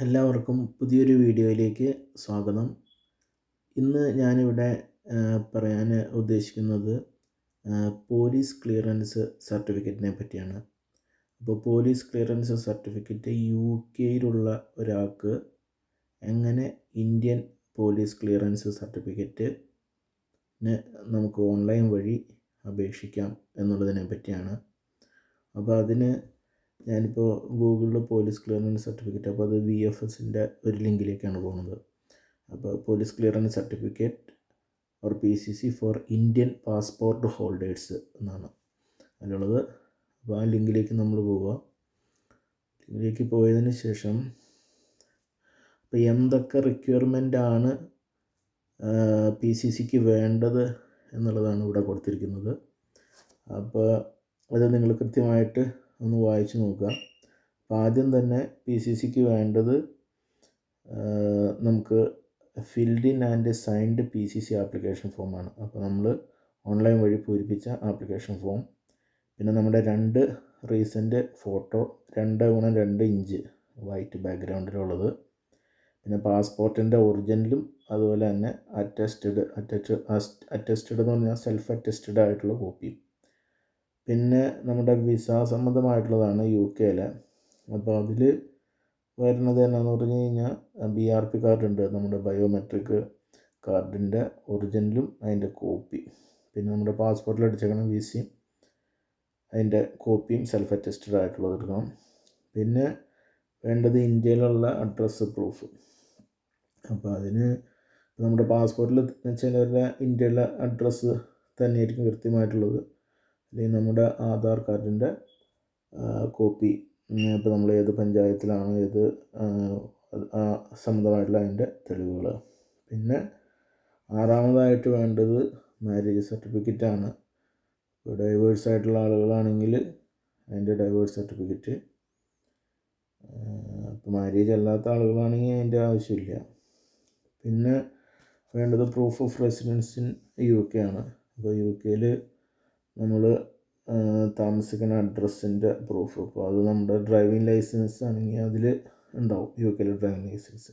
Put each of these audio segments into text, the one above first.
എല്ലാവർക്കും പുതിയൊരു വീഡിയോയിലേക്ക് സ്വാഗതം. ഇന്ന് ഞാനിവിടെ പറയാൻ ഉദ്ദേശിക്കുന്നത് പോലീസ് ക്ലിയറൻസ് സർട്ടിഫിക്കറ്റിനെ പറ്റിയാണ്. അപ്പോൾ പോലീസ് ക്ലിയറൻസ് സർട്ടിഫിക്കറ്റ് UK-യിലുള്ള ഒരാൾക്ക് എങ്ങനെ ഇന്ത്യൻ പോലീസ് ക്ലിയറൻസ് സർട്ടിഫിക്കറ്റിന് നമുക്ക് ഓൺലൈൻ വഴി അപേക്ഷിക്കാം എന്നുള്ളതിനെ പറ്റിയാണ്. അപ്പോൾ അതിന് ഞാനിപ്പോൾ ഗൂഗിളിൽ പോലീസ് ക്ലിയറൻസ് സർട്ടിഫിക്കറ്റ്, അപ്പോൾ അത് VFSൻ്റെ ഒരു ലിങ്കിലേക്കാണ് പോകുന്നത്. അപ്പോൾ police clearance certificate or PCC for Indian passport holders എന്നാണ് അതിലുള്ളത്. അപ്പോൾ ആ ലിങ്കിലേക്ക് നമ്മൾ പോവുക. ലിങ്കിലേക്ക് പോയതിന് ശേഷം അപ്പോൾ എന്തൊക്കെ റിക്വയർമെൻ്റാണ് PCCക്ക് വേണ്ടത് എന്നുള്ളതാണ് ഇവിടെ കൊടുത്തിരിക്കുന്നത്. അപ്പോൾ അത് നിങ്ങൾ കൃത്യമായിട്ട് ഒന്ന് വായിച്ച് നോക്കുക. അപ്പോൾ ആദ്യം തന്നെ PCCക്ക് വേണ്ടത് നമുക്ക് filled in and signed PCC application ഫോമാണ്. അപ്പോൾ നമ്മൾ ഓൺലൈൻ വഴി പൂരിപ്പിച്ച ആപ്ലിക്കേഷൻ ഫോം, പിന്നെ നമ്മുടെ 2 recent photo 2x2 inch white ബാക്ക്ഗ്രൗണ്ടിലുള്ളത്, പിന്നെ പാസ്പോർട്ടിൻ്റെ ഒറിജിനലും അതുപോലെ തന്നെ അറ്റസ്റ്റഡ് എന്ന് പറഞ്ഞാൽ സെൽഫ് അറ്റസ്റ്റഡ് ആയിട്ടുള്ള കോപ്പി, പിന്നെ നമ്മുടെ വിസ സംബന്ധമായിട്ടുള്ളതാണ് UK-യിലെ. അപ്പോൾ അതിൽ വരുന്നത് എന്നാന്ന് പറഞ്ഞു കഴിഞ്ഞാൽ BRP കാർഡ് ഉണ്ട്, നമ്മുടെ ബയോമെട്രിക് കാർഡിൻ്റെ ഒറിജിനലും അതിൻ്റെ കോപ്പി, പിന്നെ നമ്മുടെ പാസ്പോർട്ടിൽ അടിച്ചേക്കണം VCയും അതിൻ്റെ കോപ്പിയും സെൽഫ് അറ്റസ്റ്റഡ് ആയിട്ടുള്ളത് എടുക്കണം. പിന്നെ വേണ്ടത് ഇന്ത്യയിലുള്ള അഡ്രസ്സ് പ്രൂഫ്. അപ്പോൾ അതിന് നമ്മുടെ പാസ്പോർട്ടിൽ ചിലരുടെ ഇന്ത്യയിലെ അഡ്രസ്സ് തന്നെയായിരിക്കും കൃത്യമായിട്ടുള്ളത്, അല്ലെങ്കിൽ നമ്മുടെ ആധാർ കാർഡിൻ്റെ കോപ്പി, ഇപ്പോൾ നമ്മൾ ഏത് പഞ്ചായത്തിലാണോ ഏത് സംബന്ധമായിട്ടുള്ള അതിൻ്റെ തെളിവുകൾ. പിന്നെ 6ാമതായിട്ട് വേണ്ടത് മാരേജ് സർട്ടിഫിക്കറ്റാണ്. ഇപ്പോൾ ഡൈവേഴ്സ് ആയിട്ടുള്ള ആളുകളാണെങ്കിൽ അതിൻ്റെ ഡൈവേഴ്സ് സർട്ടിഫിക്കറ്റ്, ഇപ്പോൾ മാരേജ് അല്ലാത്ത ആളുകളാണെങ്കിൽ അതിൻ്റെ ആവശ്യമില്ല. പിന്നെ വേണ്ടത് proof of residence in UK ആണ്. അപ്പോൾ UK-യിൽ നമ്മൾ താമസിക്കുന്ന അഡ്രസ്സിൻ്റെ പ്രൂഫ്, അപ്പോൾ അത് നമ്മുടെ ഡ്രൈവിംഗ് ലൈസൻസ് ആണെങ്കിൽ അതിൽ ഉണ്ടാവും, UK-യിലെ ഡ്രൈവിംഗ് ലൈസൻസ്,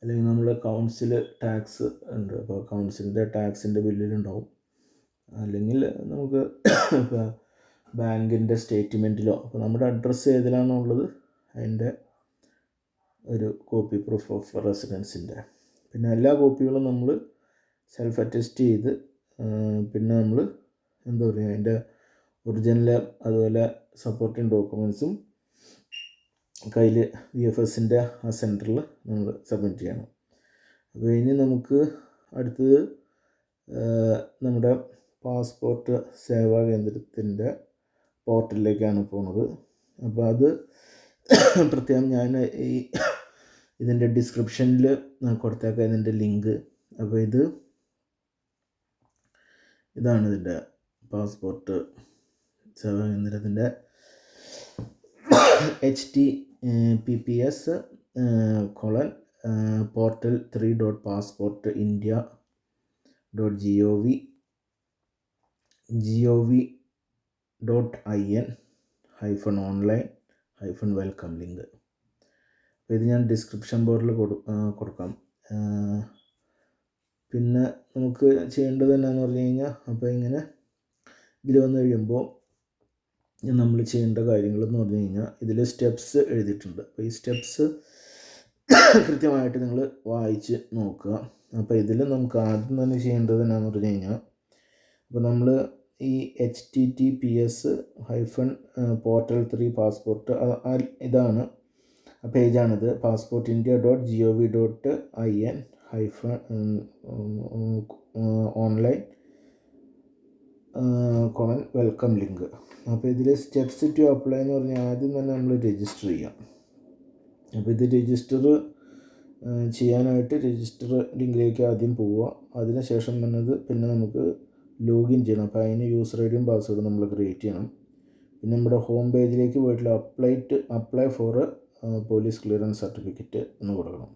അല്ലെങ്കിൽ നമ്മൾ കൗൺസിൽ ടാക്സ് ഉണ്ട്, അപ്പോൾ കൗൺസിലിൻ്റെ ടാക്സിൻ്റെ ബില്ലിലുണ്ടാവും, അല്ലെങ്കിൽ നമുക്ക് ഇപ്പോൾ ബാങ്കിൻ്റെ സ്റ്റേറ്റ്മെൻറ്റിലോ, അപ്പോൾ നമ്മുടെ അഡ്രസ്സ് ഏതിലാണോ ഉള്ളത് അതിൻ്റെ ഒരു കോപ്പി പ്രൂഫ് ഓഫ് റെസിഡൻസിൻ്റെ. പിന്നെ എല്ലാ കോപ്പികളും നമ്മൾ സെൽഫ് അറ്റസ്റ്റ് ചെയ്ത്, പിന്നെ നമ്മൾ എന്താ പറയുക, അതിൻ്റെ ഒറിജിനൽ അതുപോലെ സപ്പോർട്ടിങ് ഡോക്യുമെൻസും കയ്യിൽ VFSൻ്റെ ആ സെൻറ്ററിൽ നമ്മൾ സബ്മിറ്റ് ചെയ്യണം. അപ്പോൾ ഇനി നമുക്ക് അടുത്തത് നമ്മുടെ പാസ്പോർട്ട് സേവാ കേന്ദ്രത്തിൻ്റെ പോർട്ടലിലേക്കാണ് പോകുന്നത്. അപ്പോൾ അത് പ്രത്യേകം ഞാൻ ഇതിൻ്റെ ഡിസ്ക്രിപ്ഷനിൽ കൊടുത്തേക്കാം ഇതിൻ്റെ ലിങ്ക്. അപ്പോൾ ഇതാണ് ഇതിൻ്റെ പാസ്പോർട്ട് സേവാ കേന്ദ്രത്തിൻ്റെ https://portal3.passportindia.gov.in/online-welcome ലിങ്ക്. അപ്പോൾ ഇത് ഞാൻ ഡിസ്ക്രിപ്ഷൻ ബോക്സിൽ കൊടുക്കാം. പിന്നെ നമുക്ക് ചെയ്യേണ്ടത് എന്നാന്ന് പറഞ്ഞു കഴിഞ്ഞാൽ, അപ്പോൾ ഇങ്ങനെ ഇതിൽ വന്നു കഴിയുമ്പോൾ നമ്മൾ ചെയ്യേണ്ട കാര്യങ്ങളെന്ന് പറഞ്ഞു കഴിഞ്ഞാൽ ഇതിൽ സ്റ്റെപ്സ് എഴുതിയിട്ടുണ്ട്. അപ്പോൾ ഈ സ്റ്റെപ്സ് കൃത്യമായിട്ട് നിങ്ങൾ വായിച്ച് നോക്കുക. അപ്പോൾ ഇതിൽ നമുക്ക് ആദ്യം തന്നെ ചെയ്യേണ്ടത് എന്നാന്ന് പറഞ്ഞു കഴിഞ്ഞാൽ, അപ്പോൾ നമ്മൾ ഈ https://portal3 പാസ്പോർട്ട് ഇതാണ് പേജാണിത്, passportindia.gov.in/online-welcome ലിങ്ക്. അപ്പോൾ ഇതിൽ സ്റ്റെപ്സ് ടു അപ്ലൈ എന്ന് പറഞ്ഞാൽ ആദ്യം തന്നെ നമ്മൾ രജിസ്റ്റർ ചെയ്യാം. അപ്പോൾ ഇത് രജിസ്റ്റർ ചെയ്യാനായിട്ട് രജിസ്റ്റർ ലിങ്കിലേക്ക് ആദ്യം പോവുക. അതിനുശേഷം പിന്നെ നമുക്ക് ലോഗിൻ ചെയ്യണം. അപ്പോൾ അതിന് യൂസർ ഐഡിയും പാസ്വേഡും നമ്മൾ ക്രിയേറ്റ് ചെയ്യണം. പിന്നെ നമ്മുടെ ഹോം പേജിലേക്ക് പോയിട്ടുള്ള apply for police clearance certificate എന്ന് കൊടുക്കണം.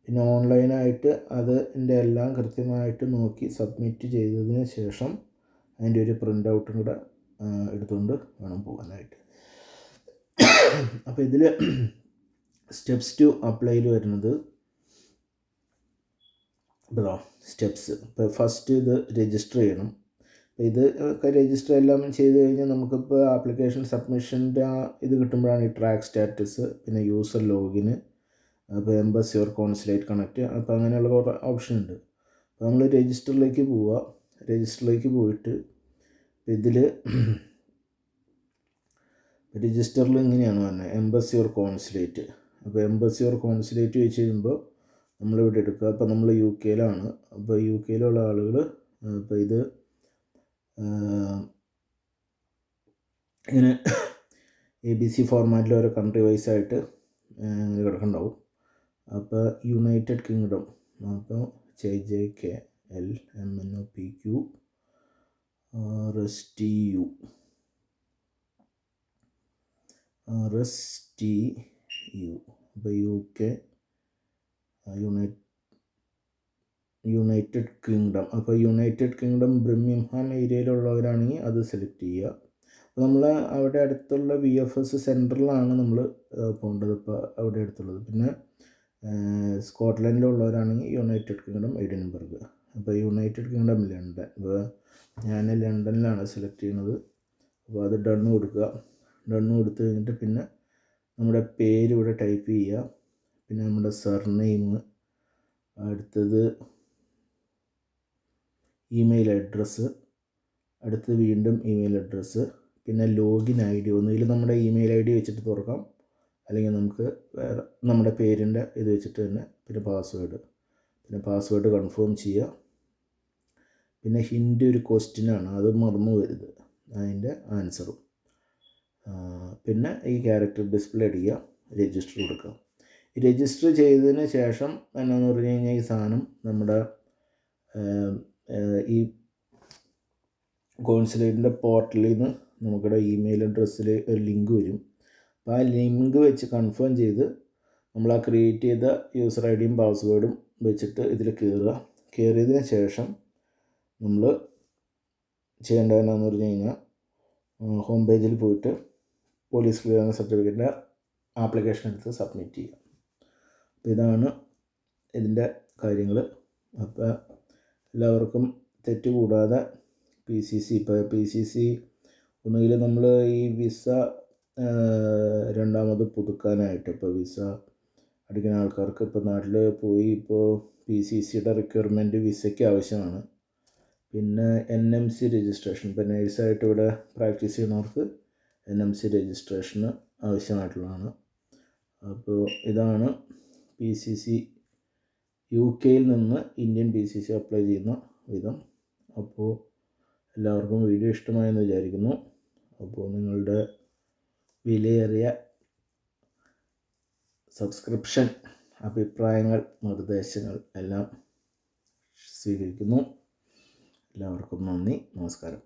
പിന്നെ ഓൺലൈനായിട്ട് അതിൻ്റെ എല്ലാം കൃത്യമായിട്ട് നോക്കി സബ്മിറ്റ് ചെയ്തതിന് ശേഷം അതിൻ്റെ ഒരു പ്രിൻ്റ് ഔട്ടും കൂടെ എടുത്തുകൊണ്ട് വേണം പോകാനായിട്ട്. അപ്പോൾ ഇതിൽ സ്റ്റെപ്സ് ടു അപ്ലൈയിൽ വരുന്നത് ഇതാ സ്റ്റെപ്സ്. ഇപ്പോൾ ഫസ്റ്റ് ഇത് രജിസ്റ്റർ ചെയ്യണം. ഇത് രജിസ്റ്റർ എല്ലാം ചെയ്ത് കഴിഞ്ഞാൽ നമുക്കിപ്പോൾ ആപ്ലിക്കേഷൻ സബ്മിഷൻ്റെ ഇത് കിട്ടുമ്പോഴാണ് ഈ ട്രാക്ക് സ്റ്റാറ്റസ്, പിന്നെ യൂസർ ലോഗിന്, അപ്പോൾ എംബസി ഓർ കോൺസുലേറ്റ് കണക്റ്റ്, അപ്പോൾ അങ്ങനെയുള്ള കുറേ ഓപ്ഷൻ ഉണ്ട്. അപ്പോൾ നമ്മൾ രജിസ്റ്ററിലേക്ക് പോവുക. രജിസ്റ്ററിലേക്ക് പോയിട്ട് ഇതിൽ രജിസ്റ്ററിൽ ഇങ്ങനെയാണ് പറഞ്ഞത്, എംബസി ഓർ കോൺസുലേറ്റ്. അപ്പോൾ എംബസി ഓർ കോൺസുലേറ്റ് വെച്ച് കഴിയുമ്പോൾ നമ്മളിവിടെ എടുക്കുക. അപ്പോൾ നമ്മൾ UK അപ്പോൾ UK ആളുകൾ ഇപ്പോൾ ഇത് ഇങ്ങനെ ABC ഫോർമാറ്റിൽ ഓരോ കൺട്രി വൈസ് ആയിട്ട് ഇങ്ങനെ കിടക്കുന്നുണ്ടാവും. അപ്പോൾ യുണൈറ്റഡ് കിങ്ഡം, അപ്പോൾ JJKLMNOPQ RSTU അപ്പോൾ UK യുണൈറ്റഡ് കിങ്ഡം. അപ്പോൾ യുണൈറ്റഡ് കിങ്ഡം ബ്രിമിംഗ്ഹാം ഏരിയയിലുള്ളവരാണെങ്കിൽ അത് സെലക്ട് ചെയ്യുക. അപ്പോൾ നമ്മൾ അവിടെ അടുത്തുള്ള VFS സെൻറ്ററിലാണ് നമ്മൾ പോകേണ്ടത്, ഇപ്പോൾ അവിടെ അടുത്തുള്ളത്. പിന്നെ സ്കോട്ട്ലൻഡിലുള്ളവരാണെങ്കിൽ യുണൈറ്റഡ് കിങ്ഡം എഡിൻബർഗ്. അപ്പോൾ യുണൈറ്റഡ് കിങ്ഡം ലണ്ടൻ. അപ്പോൾ ഞാൻ ലണ്ടനിലാണ് സെലക്ട് ചെയ്യുന്നത്. അപ്പോൾ അത് ഡണ്ണ് കൊടുക്കുക. ഡണ്ണ് കൊടുത്തു കഴിഞ്ഞിട്ട് പിന്നെ നമ്മുടെ പേര് ഇവിടെ ടൈപ്പ് ചെയ്യുക. പിന്നെ നമ്മുടെ സർനെയിം, അടുത്തത് ഇമെയിൽ അഡ്രസ്സ്, അടുത്തത് വീണ്ടും ഇമെയിൽ അഡ്രസ്സ്, പിന്നെ ലോഗിൻ ID. ഒന്നുകിൽ നമ്മുടെ ഇമെയിൽ ID വെച്ചിട്ട് തുറക്കാം, അല്ലെങ്കിൽ നമുക്ക് വേറെ നമ്മുടെ പേരിൻ്റെ ഇത് വെച്ചിട്ട് തന്നെ. പിന്നെ പാസ്വേഡ് കൺഫേം ചെയ്യുക. പിന്നെ ഹിൻ്റ് ഒരു ക്വസ്റ്റ്യനാണ്, അത് മറന്നു വരുത്, അതിൻ്റെ ആൻസറും. പിന്നെ ഈ ക്യാരക്ടർ ഡിസ്പ്ലേ അടിക്കുക, രജിസ്റ്റർ കൊടുക്കുക. രജിസ്റ്റർ ചെയ്തതിന് ശേഷം എന്നാന്ന് പറഞ്ഞു കഴിഞ്ഞാൽ ഈ സാധനം നമ്മുടെ ഈ കോൺസുലേറ്റിൻ്റെ പോർട്ടലിൽ നിന്ന് നമുക്കിവിടെ ഇമെയിൽ അഡ്രസ്സിൽ ഒരു ലിങ്ക് വരും. അപ്പോൾ ആ ലിങ്ക് വെച്ച് കൺഫേം ചെയ്ത് നമ്മൾ ആ ക്രിയേറ്റ് ചെയ്ത യൂസർ IDയും പാസ്വേഡും വെച്ചിട്ട് ഇതിൽ കയറിയതിന് ശേഷം നമ്മൾ ചെയ്യേണ്ടത് എന്നാന്ന് പറഞ്ഞു കഴിഞ്ഞാൽ ഹോം പേജിൽ പോയിട്ട് പോലീസ് ക്ലിയറൻസ് സർട്ടിഫിക്കറ്റിൻ്റെ ആപ്ലിക്കേഷൻ എടുത്ത് സബ്മിറ്റ് ചെയ്യുക. അപ്പോൾ ഇതാണ് ഇതിൻ്റെ കാര്യങ്ങൾ. അപ്പോൾ എല്ലാവർക്കും തെറ്റ് കൂടാതെ PCC, ഇപ്പോൾ PCC ഒന്നുകിൽ നമ്മൾ ഈ വിസ രണ്ടാമത് പുതുക്കാനായിട്ട്, ഇപ്പോൾ വിസ അടിക്കുന്ന ആൾക്കാർക്ക് ഇപ്പോൾ നാട്ടിൽ പോയി ഇപ്പോൾ PCCയുടെ റിക്വയർമെൻറ്റ് വിസയ്ക്ക് ആവശ്യമാണ്. പിന്നെ NMC രജിസ്ട്രേഷൻ, ഇപ്പോൾ നേഴ്സായിട്ട് ഇവിടെ പ്രാക്ടീസ് ചെയ്യുന്നവർക്ക് NMC രജിസ്ട്രേഷന് ആവശ്യമായിട്ടുള്ളതാണ്. അപ്പോൾ ഇതാണ് PCC UK നിന്ന് ഇന്ത്യൻ PCC അപ്ലൈ ചെയ്യുന്ന വിധം. അപ്പോൾ എല്ലാവർക്കും വീഡിയോ ഇഷ്ടമായെന്ന് വിചാരിക്കുന്നു. അപ്പോൾ നിങ്ങളുടെ വിലയേറിയ സബ്സ്ക്രിപ്ഷൻ, അഭിപ്രായങ്ങൾ, നിർദ്ദേശങ്ങൾ എല്ലാം സ്വീകരിക്കുന്നു. എല്ലാവർക്കും നന്ദി, നമസ്കാരം.